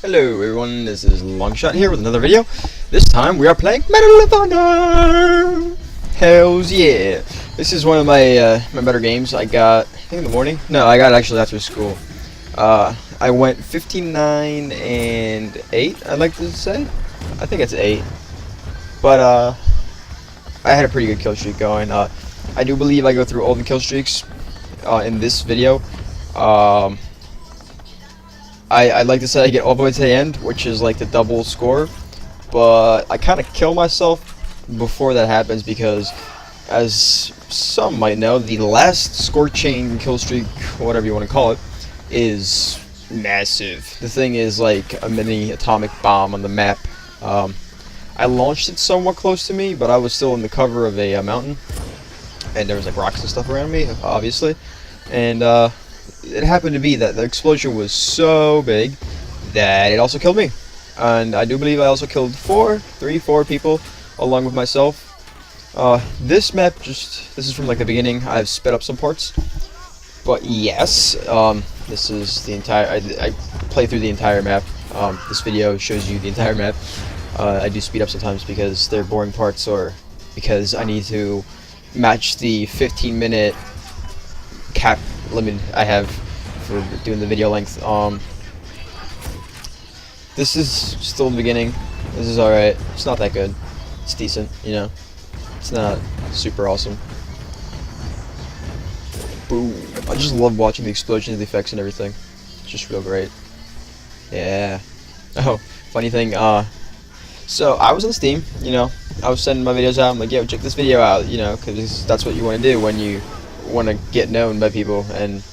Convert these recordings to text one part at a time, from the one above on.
Hello everyone, this is Longshot here with another video. This time we are playing Medal of Honor! Hells yeah! This is one of my my better games I got, I think in the morning? No, I got it actually after school. I went 59 and 8, I'd like to say. I think it's 8. But I had a pretty good kill streak going. I do believe I go through all the kill streaks in this video. I'd like to say I get all the way to the end, which is like the double score, but I kind of kill myself before that happens because, as some might know, the last score chain kill streak, whatever you want to call it, is massive. The thing is like a mini atomic bomb on the map. I launched it somewhat close to me, but I was still in the cover of a mountain, and there was like rocks and stuff around me, obviously, and it happened to be that the explosion was so big that it also killed me. And I do believe I also killed 4 people along with myself. This map this is from like the beginning. I've sped up some parts. But yes, this is the entire, I play through the entire map. This video shows you the entire map. I do speed up sometimes because they're boring parts or because I need to match the 15-minute cap limit I have for doing the video length. This is still the beginning. This is alright. It's not that good. It's decent, you know. It's not super awesome. Boom. I just love watching the explosions, the effects and everything. It's just real great. Yeah. Oh, funny thing, so I was on Steam, you know. I was sending my videos out. I'm like, yo, check this video out, you know, because that's what you want to do when you want to get known by people, and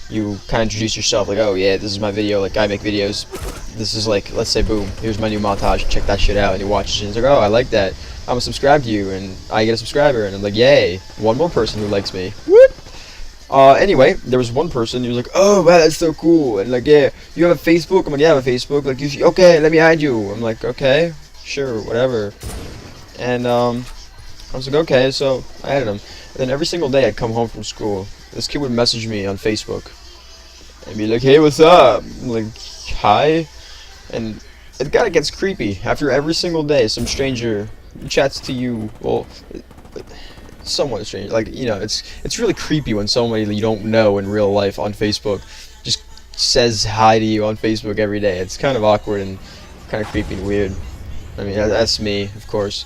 you kind of introduce yourself like, oh yeah, this is my video, like I make videos, this is like, let's say, boom, here's my new montage, check that shit out, and you watch it and it's like, oh, I like that, I'm gonna subscribe to you, and I get a subscriber, and I'm like, yay, one more person who likes me. Whoop. Anyway, there was one person who was like, oh wow, that's so cool, and like, yeah, you have a Facebook? I'm like, yeah, I have a Facebook. Like, you should, okay, let me add you. I'm like, okay, sure, whatever. And I was like, okay, so I added him. And then every single day I'd come home from school, this kid would message me on Facebook and be like, hey, what's up? I'm like, hi. And it kind of gets creepy. After every single day, some stranger chats to you. Well, somewhat strange. Like, you know, it's really creepy when somebody you don't know in real life on Facebook just says hi to you on Facebook every day. It's kind of awkward and kind of creepy and weird. I mean, that's me, of course.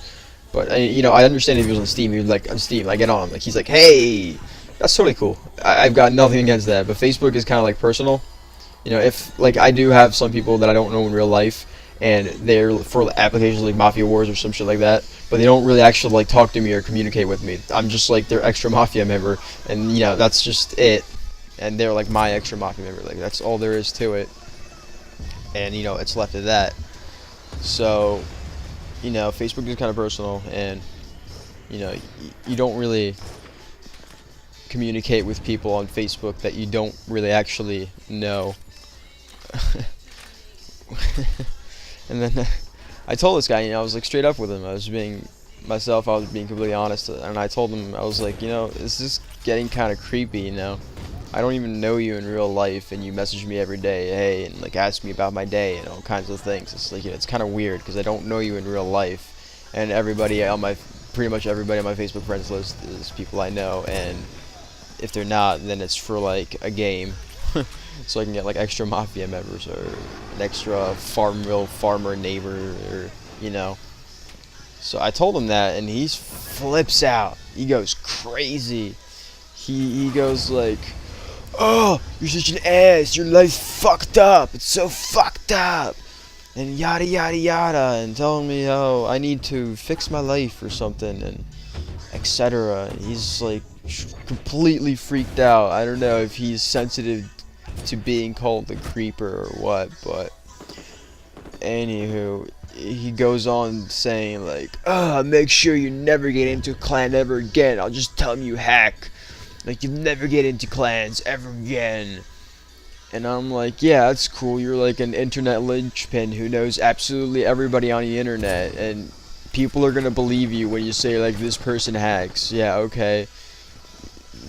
But, you know, I understand if he was on Steam. He was like, on Steam, I get on. Like, he's like, hey, that's totally cool. I've got nothing against that. But Facebook is kind of like personal. You know, if, like, I do have some people that I don't know in real life, and they're for applications like Mafia Wars or some shit like that, but they don't really actually, like, talk to me or communicate with me. I'm just, like, their extra Mafia member, and, you know, that's just it. And they're, like, my extra Mafia member. Like, that's all there is to it. And, you know, it's left at that. So, you know, Facebook is kind of personal, and, you know, you don't really communicate with people on Facebook that you don't really actually know. And then I told this guy, you know, I was like straight up with him. I was being myself. I was being completely honest, and I told him, I was like, you know, this is getting kind of creepy. You know, I don't even know you in real life, and you message me every day, hey, and like ask me about my day and all kinds of things. It's like, you know, it's kind of weird because I don't know you in real life, and everybody on my, pretty much everybody on my Facebook friends list is people I know, and if they're not, then it's for like a game, so I can get like extra Mafia members or an extra farmer neighbor, or, you know. So I told him that, and he flips out. He goes crazy. He goes like, oh, you're such an ass, your life's fucked up, it's so fucked up, and yada yada yada, and telling me how I need to fix my life or something, and etc. He's like completely freaked out. I don't know if he's sensitive to being called the creeper or what, but anywho, he goes on saying like, make sure you never get into a clan ever again, I'll just tell him you hack. Like, you'll never get into clans ever again. And I'm like, yeah, that's cool. You're like an internet linchpin who knows absolutely everybody on the internet. And people are going to believe you when you say, like, this person hacks. Yeah, okay.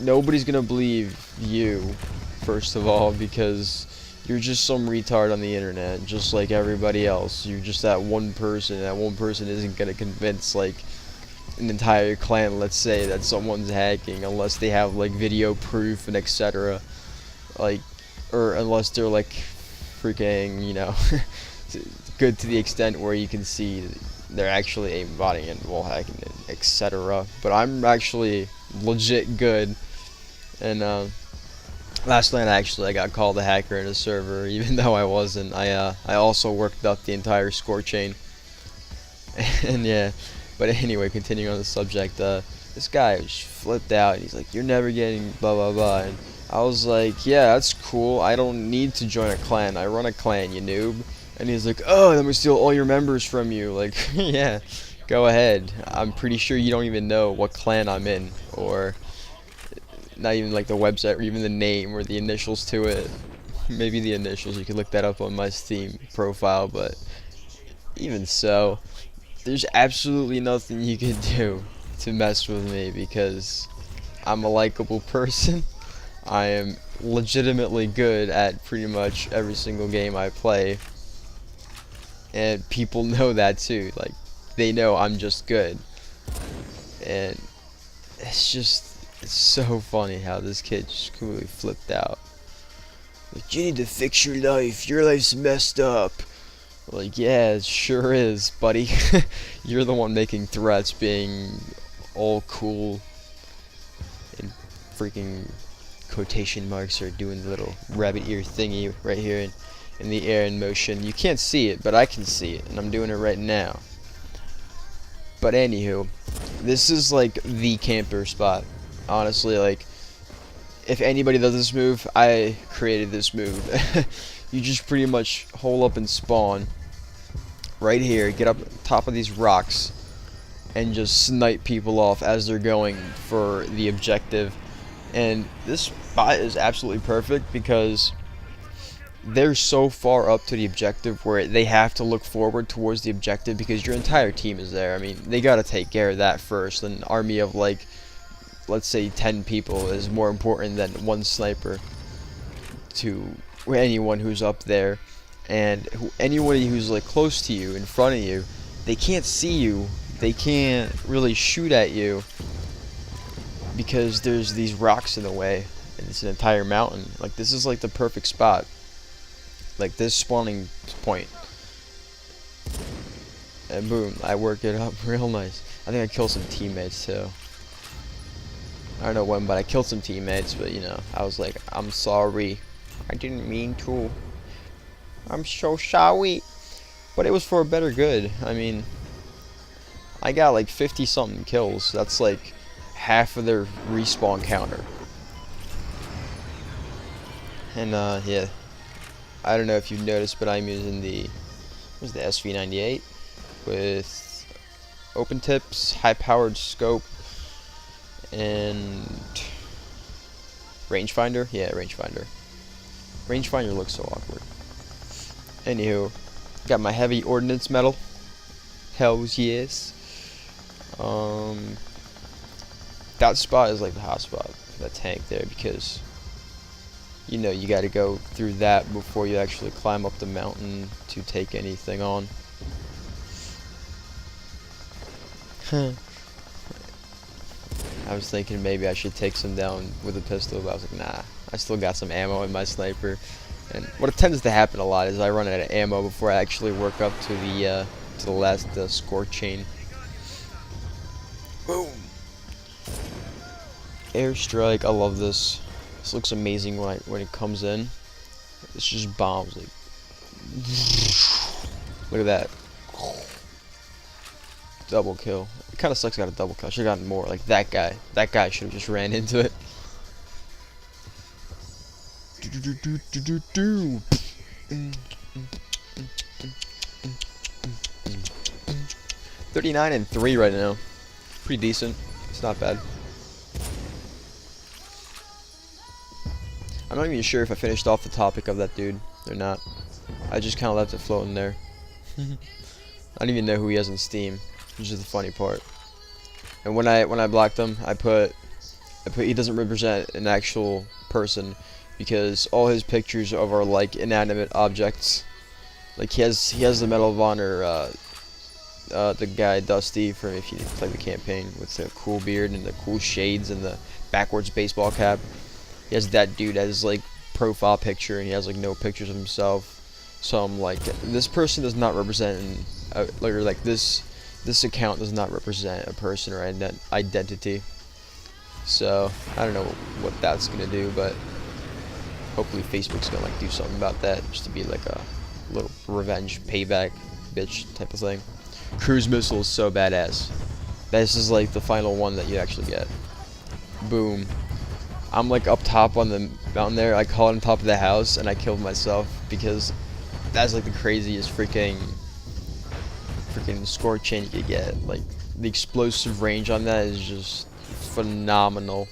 Nobody's going to believe you, first of all, because You're just some retard on the internet, just like everybody else. You're just that one person. That one person isn't gonna convince like an entire clan, let's say, that someone's hacking, unless they have like video proof and etc. Like, or unless they're like freaking, you know, good to the extent where you can see they're actually aimbotting and wall hacking it, etc. But I'm actually legit good, and last night I got called a hacker in a server, even though I wasn't. I also worked up the entire score chain, and yeah. But anyway, continuing on the subject, this guy was flipped out. He's like, "You're never getting blah blah blah," and I was like, "Yeah, that's cool. I don't need to join a clan. I run a clan, you noob." And he's like, "Oh, let me steal all your members from you." Like, yeah, go ahead. I'm pretty sure you don't even know what clan I'm in, or not even like the website, or even the name, or the initials to it. Maybe the initials. You could look that up on my Steam profile, but even so, there's absolutely nothing you can do to mess with me because I'm a likable person. I am legitimately good at pretty much every single game I play, and people know that too. Like, they know I'm just good, and it's so funny how this kid just completely flipped out. Like, you need to fix your life. Your life's messed up. Like, yeah, it sure is, buddy. You're the one making threats, being all cool and freaking quotation marks, or doing the little rabbit ear thingy right here in the air in motion. You can't see it, but I can see it, and I'm doing it right now. But anywho, this is like the camper spot. Honestly, like, if anybody does this move, I created this move. You just pretty much hole up and spawn right here, get up top of these rocks, and just snipe people off as they're going for the objective. And this spot is absolutely perfect because they're so far up to the objective where they have to look forward towards the objective because your entire team is there. I mean, they gotta take care of that first. An army of like, let's say 10 people is more important than one sniper to anyone who's up there. And anybody who's like close to you, in front of you, they can't see you, they can't really shoot at you because there's these rocks in the way, and it's an entire mountain. Like, this is like the perfect spot, like this spawning point, and boom, I work it up real nice. I think I killed some teammates too. I don't know when, but I killed some teammates. But you know, I was like, I'm sorry, I didn't mean to. I'm so sorry. But it was for a better good. I mean, I got like 50 something kills. That's like half of their respawn counter. And yeah, I don't know if you've noticed, but I'm using the SV98 with open tips, high powered scope, and rangefinder. Yeah, rangefinder. Rangefinder looks so awkward. Anywho, got my heavy ordnance metal. Hells yes. That spot is like the hot spot for that tank there because, you know, you got to go through that before you actually climb up the mountain to take anything on. I was thinking maybe I should take some down with a pistol, but I was like, nah, I still got some ammo in my sniper. And what tends to happen a lot is I run out of ammo before I actually work up to the last score chain. Boom! Airstrike, I love this. This looks amazing when it comes in. It's just bombs, like. Look at that. Double kill. It kind of sucks I got a double kill. I should have gotten more. Like that guy. That guy should have just ran into it. 39-3 right now. Pretty decent. It's not bad. I'm not even sure if I finished off the topic of that dude or not. I just kind of left it floating there. I don't even know who he has on Steam, which is the funny part. And when I blocked him, I put he doesn't represent an actual person. because all his pictures of are like inanimate objects. Like he has the Medal of Honor, the guy Dusty from if you play the campaign with the cool beard and the cool shades and the backwards baseball cap. He has that dude as like profile picture, and he has like no pictures of himself. So I'm like, this person does not represent, like this account does not represent a person or identity. So I don't know what that's gonna do, but hopefully Facebook's gonna like do something about that, just to be like a little revenge payback bitch type of thing. Cruise missile is so badass. This is like the final one that you actually get. Boom. I'm like up top on the mountain there. I caught on top of the house and I killed myself because that's like the craziest freaking score chain you could get. Like the explosive range on that is just phenomenal.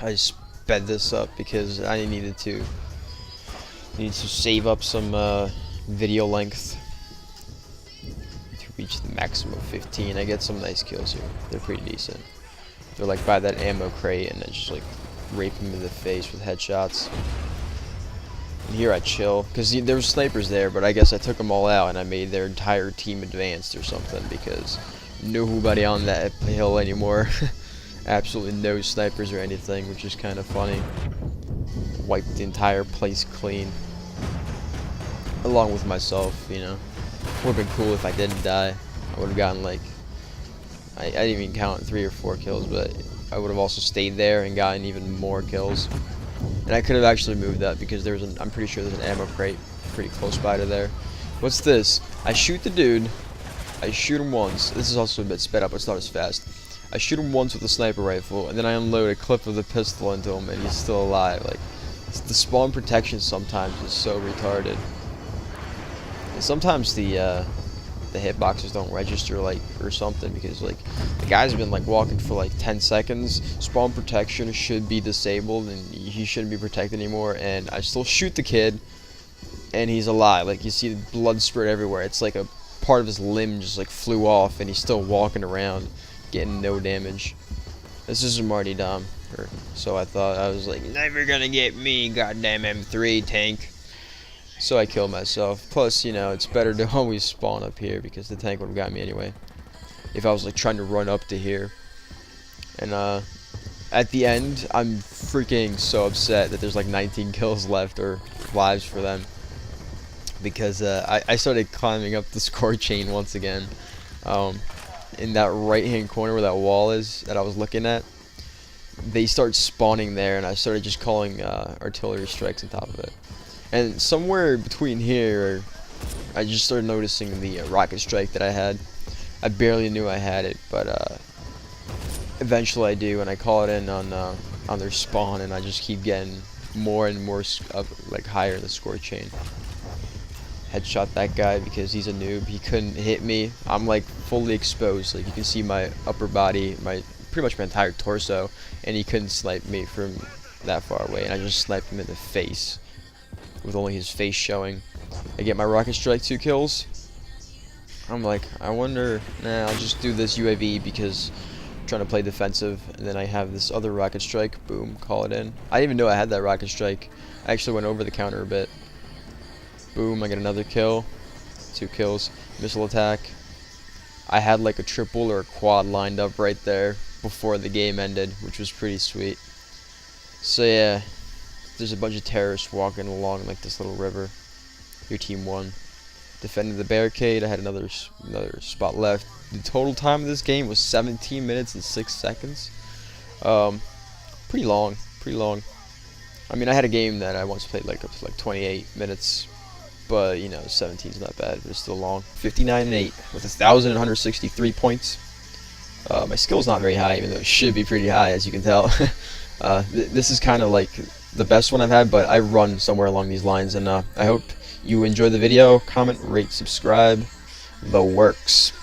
I sped this up because I needed to save up some video length to reach the maximum of 15. I get some nice kills here. They're pretty decent. They're like by that ammo crate and I just like rape him in the face with headshots. And here I chill because there were snipers there, but I guess I took them all out and I made their entire team advanced or something because nobody on that hill anymore. Absolutely no snipers or anything, which is kind of funny. Wiped the entire place clean, along with myself. You know, would have been cool if I didn't die. I would have gotten like, I didn't even count 3 or 4 kills, but I would have also stayed there and gotten even more kills. And I could have actually moved that because there was I'm pretty sure there's an ammo crate pretty close by to there. What's this? I shoot the dude. I shoot him once. This is also a bit sped up, but it's not as fast. I shoot him once with a sniper rifle, and then I unload a clip of the pistol into him, and he's still alive. Like, the spawn protection sometimes is so retarded. And sometimes the hitboxes don't register, like, or something, because like the guy's been like walking for like 10 seconds. Spawn protection should be disabled, and he shouldn't be protected anymore. And I still shoot the kid, and he's alive. Like you see blood spurt everywhere. It's like a part of his limb just like flew off, and he's still walking around, getting no damage. This is Marty Dom, or so I thought. I was like, never gonna get me, goddamn M3 tank. So I killed myself. Plus, you know, it's better to always spawn up here because the tank would have got me anyway. If I was like trying to run up to here. And at the end, I'm freaking so upset that there's like 19 kills left or lives for them. Because I started climbing up the score chain once again. In that right hand corner where that wall is that I was looking at, they start spawning there, and I started just calling artillery strikes on top of it. And somewhere between here, I just started noticing the rocket strike that I had. I barely knew I had it, but eventually I do, and I call it in on their spawn, and I just keep getting more and more like higher in the score chain. Headshot that guy because he's a noob. He couldn't hit me. I'm like fully exposed. Like you can see my upper body, pretty much my entire torso, and he couldn't snipe me from that far away. And I just sniped him in the face with only his face showing. I get my rocket strike 2 kills. I'm like, I wonder. Nah, I'll just do this UAV because I'm trying to play defensive. And then I have this other rocket strike. Boom, call it in. I didn't even know I had that rocket strike. I actually went over the counter a bit. Boom, I get another kill. 2 kills. Missile attack. I had like a triple or a quad lined up right there before the game ended, which was pretty sweet. So yeah, there's a bunch of terrorists walking along like this little river. Your team won. Defended the barricade. I had another spot left. The total time of this game was 17 minutes and 6 seconds. Pretty long. I mean, I had a game that I once played like up to like 28 minutes. But, you know, 17 is not bad, but it's still long. 59 and 8 with 1,163 points. My skill's not very high, even though it should be pretty high, as you can tell. This is kind of like the best one I've had, but I run somewhere along these lines. And I hope you enjoy the video. Comment, rate, subscribe. The works.